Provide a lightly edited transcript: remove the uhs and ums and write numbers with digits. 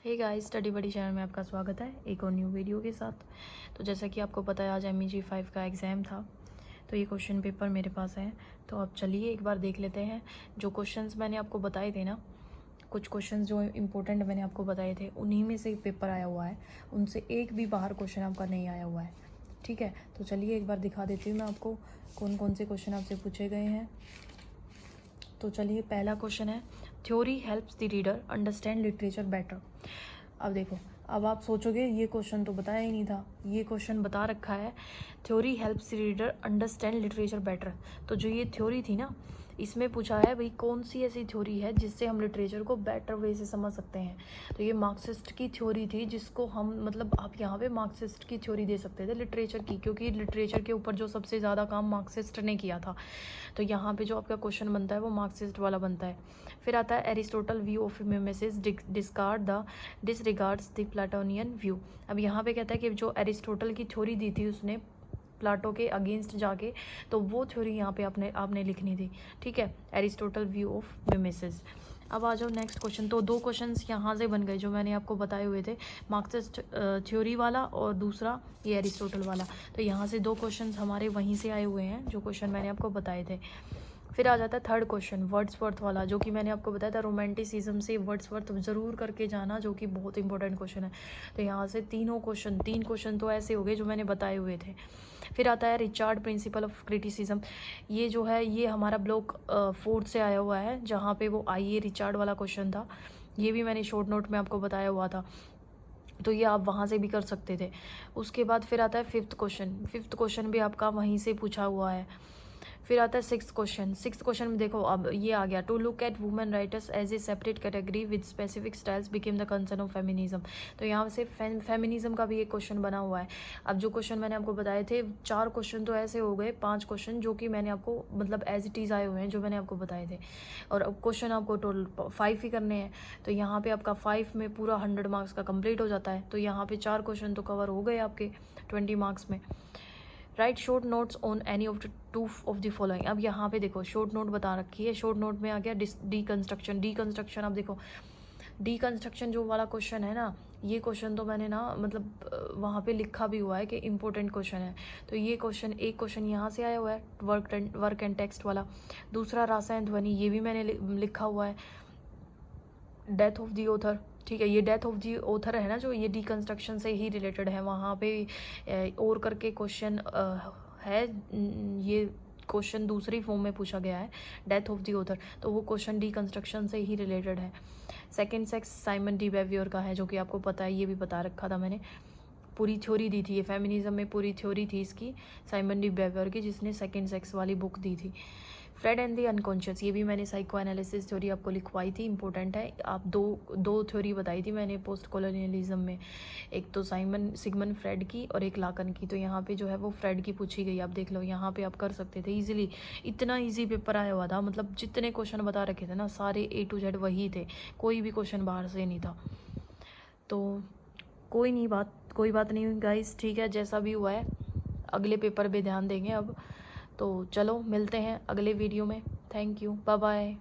Hey guys, study बडी channel में आपका स्वागत है एक और न्यू वीडियो के साथ। तो जैसा कि आपको पता है आज MEG 5 का एग्ज़ाम था, तो ये क्वेश्चन पेपर मेरे पास है। तो अब चलिए एक बार देख लेते हैं जो क्वेश्चंस मैंने आपको बताए थे ना, कुछ क्वेश्चंस जो इम्पोर्टेंट मैंने आपको बताए थे उन्हीं में से पेपर आया हुआ है, उनसे एक भी बाहर क्वेश्चन आपका नहीं आया हुआ है। ठीक है, तो चलिए एक बार दिखा देती हूँ मैं आपको कौन कौन से क्वेश्चन आपसे पूछे गए हैं। तो चलिए पहला क्वेश्चन है, theory helps the reader understand literature better. अब देखो, अब आप सोचोगे ये क्वेश्चन तो बताया ही नहीं था, ये क्वेश्चन बता रखा है theory helps the reader understand literature better. तो जो ये थ्योरी थी ना, इसमें पूछा है भाई कौन सी ऐसी थ्योरी है जिससे हम लिटरेचर को बेटर वे से समझ सकते हैं। तो ये मार्क्सिस्ट की थ्योरी थी, जिसको हम मतलब आप यहाँ पे मार्क्सिस्ट की थ्योरी दे सकते थे लिटरेचर की, क्योंकि लिटरेचर के ऊपर जो सबसे ज़्यादा काम मार्क्सिस्ट ने किया था। तो यहाँ पे जो आपका क्वेश्चन बनता है वो मार्क्सिस्ट वाला बनता है। फिर आता है Aristotle view of mimesis disregards the Platonian view. अब यहाँ पे कहता है कि जो एरिस्टोटल की थ्योरी दी थी उसने प्लाटो के अगेंस्ट जाके, तो वो थ्योरी यहाँ पे आपने लिखनी थी। ठीक है, एरिस्टोटल व्यू ऑफ मिमेसिस। अब आ जाओ नेक्स्ट क्वेश्चन। तो दो क्वेश्चंस यहाँ से बन गए जो मैंने आपको बताए हुए थे, मार्क्सिस्ट थ्योरी वाला और दूसरा ये एरिस्टोटल वाला। तो यहाँ से दो क्वेश्चंस हमारे वहीं से आए हुए हैं जो क्वेश्चन मैंने आपको बताए थे। फिर आ जाता है थर्ड क्वेश्चन, वर्ड्सवर्थ वाला, जो कि मैंने आपको बताया था रोमांटिसिज्म से वर्ड्सवर्थ ज़रूर करके जाना, जो कि बहुत इंपॉर्टेंट क्वेश्चन है। तो यहाँ से तीन क्वेश्चन तो ऐसे हो गए जो मैंने बताए हुए थे। फिर आता है रिचार्ड प्रिंसिपल ऑफ क्रिटिसिज्म। ये जो है ये हमारा ब्लॉक 4 से आया हुआ है, जहाँ पे वो आइए रिचार्ड वाला क्वेश्चन था। ये भी मैंने शॉर्ट नोट में आपको बताया हुआ था, तो ये आप वहाँ से भी कर सकते थे। उसके बाद फिर आता है फिफ्थ क्वेश्चन भी आपका वहीं से पूछा हुआ है। फिर आता है सिक्स्थ क्वेश्चन में देखो, अब ये आ गया, to look at women writers as a separate category with specific styles became the concern of feminism. तो यहाँ से फेमिनिज्म का भी एक क्वेश्चन बना हुआ है। अब जो क्वेश्चन मैंने आपको बताए थे 4 क्वेश्चन तो ऐसे हो गए, 5 क्वेश्चन जो कि मैंने आपको मतलब एज इट इज़ आए हुए हैं जो मैंने आपको बताए थे, और अब क्वेश्चन आपको टोटल 5 ही करने हैं। तो यहाँ पे आपका 5 में पूरा 100 मार्क्स का कंप्लीट हो जाता है। तो यहाँ पे 4 क्वेश्चन तो कवर हो गए आपके 20 मार्क्स में। Right short notes on any of two of the following. अब यहाँ पे देखो शॉर्ट नोट बता रखी है, शॉर्ट नोट में आ गया डीकंस्ट्रक्शन। अब देखो डीकंस्ट्रक्शन जो वाला क्वेश्चन है ना, ये क्वेश्चन तो मैंने ना मतलब वहाँ पे लिखा भी हुआ है कि इम्पोर्टेंट क्वेश्चन है। तो ये क्वेश्चन, एक क्वेश्चन यहाँ से आया हुआ है वर्क एंड टेक्स्ट वाला, दूसरा रासायन ध्वनि, ये भी मैंने लिखा हुआ है। डेथ ऑफ दी ऑथर, ठीक है, ये डेथ ऑफ दी ऑथर है ना, जो ये डीकंस्ट्रक्शन से ही रिलेटेड है। वहाँ पे और करके क्वेश्चन है, ये क्वेश्चन दूसरी फॉर्म में पूछा गया है, डेथ ऑफ दी ऑथर, तो वो क्वेश्चन डीकंस्ट्रक्शन से ही रिलेटेड है। सेकंड सेक्स साइमन डी बेवियर का है, जो कि आपको पता है, ये भी बता रखा था मैंने, पूरी थ्योरी दी थी, ये फेमिनिज्म में पूरी थ्योरी थी इसकी, साइमन डी बेवियर की, जिसने सेकंड सेक्स वाली बुक दी थी। फ्रेड एंड दी अनकॉन्शियस, ये भी मैंने साइको एनालिसिस थ्योरी आपको लिखवाई थी, इंपॉर्टेंट है। आप दो थ्योरी बताई थी मैंने पोस्ट कॉलोनियलिज्म में, एक तो सिगमंड फ्रेड की और एक लाकन की। तो यहाँ पे जो है वो फ्रेड की पूछी गई, आप देख लो, यहाँ पे आप कर सकते थे इजीली। इतना इजी पेपर आया हुआ था, मतलब जितने क्वेश्चन बता रखे थे ना सारे A to Z वही थे, कोई भी क्वेश्चन बाहर से नहीं था। तो कोई बात नहीं गाइस, ठीक है, जैसा भी हुआ है अगले पेपर पे ध्यान देंगे अब। तो चलो मिलते हैं अगले वीडियो में। Thank you, bye bye.